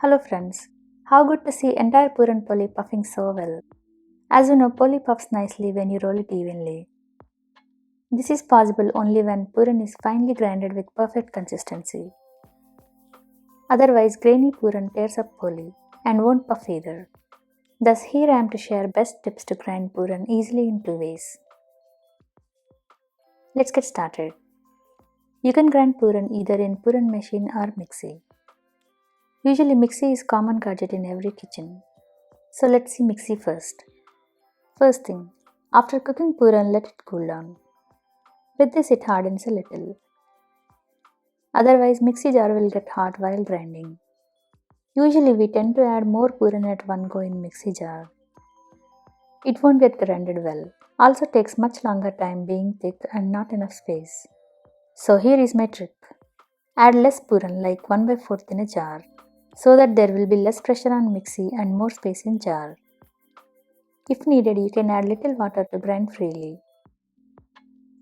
Hello friends, how good to see entire Puran Poli puffing so well. As you know, Poli puffs nicely when you roll it evenly. This is possible only when Puran is finely grinded with perfect consistency. Otherwise, grainy Puran tears up Poli and won't puff either. Thus, here I am to share best tips to grind Puran easily in two ways. Let's get started. You can grind Puran either in Puran Machine or Mixie. Usually Mixie is common gadget in every kitchen. So let's see Mixie first. First thing, after cooking Puran, let it cool down. With this it hardens a little. Otherwise Mixie jar will get hot while grinding. Usually we tend to add more Puran at one go in Mixie jar. It won't get grinded well. Also takes much longer time being thick and not enough space. So here is my trick. Add less Puran like 1/4 in a jar, so that there will be less pressure on Mixie and more space in jar. If needed, you can add little water to grind freely.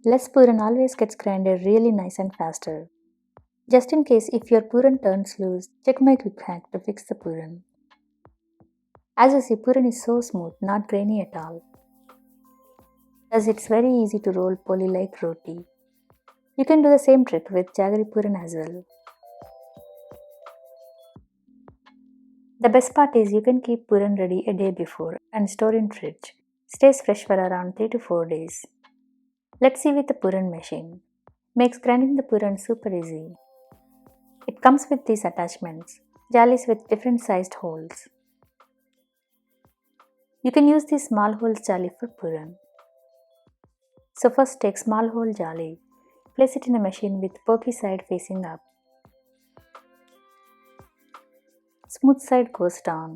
Less Puran always gets grinded really nice and faster. Just in case if your Puran turns loose, check my quick hack to fix the Puran. As you see, Puran is so smooth, not grainy at all. Thus it's very easy to roll Poli like roti. You can do the same trick with jaggery Puran as well. The best part is you can keep Puran ready a day before and store in fridge. Stays fresh for around 3 to 4 days. Let's see with the Puran machine. Makes grinding the Puran super easy. It comes with these attachments, jalis with different sized holes. You can use these small holes jali for Puran. So first take small hole jali, place it in a machine with pokey side facing up. Smooth side goes down.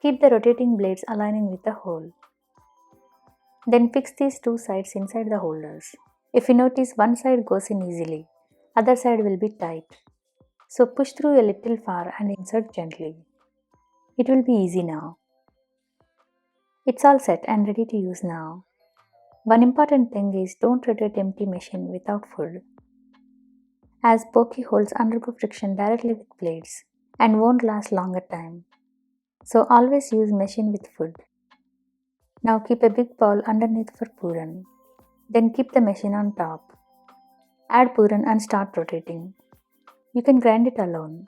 Keep the rotating blades aligning with the hole. Then fix these two sides inside the holders. If you notice, one side goes in easily, other side will be tight. So push through a little far and insert gently. It will be easy now. It's all set and ready to use now. One important thing is don't rotate empty machine without food, as pokey holes undergo friction directly with blades and won't last longer time. So always use machine with food. Now keep a big bowl underneath for Puran. Then keep the machine on top. Add Puran and start rotating. You can grind it alone.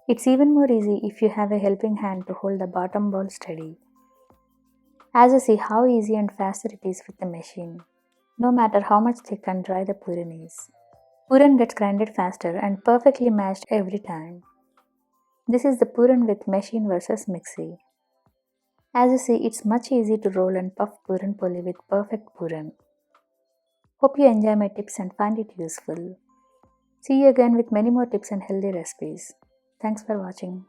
It's even more easy if you have a helping hand to hold the bottom bowl steady. As you see how easy and faster it is with the machine, no matter how much thick and dry the Puran is. Puran gets grinded faster and perfectly mashed every time. This is the Puran with machine versus Mixie. As you see, it's much easy to roll and puff Puran Poli with perfect Puran. Hope you enjoy my tips and find it useful. See you again with many more tips and healthy recipes. Thanks for watching.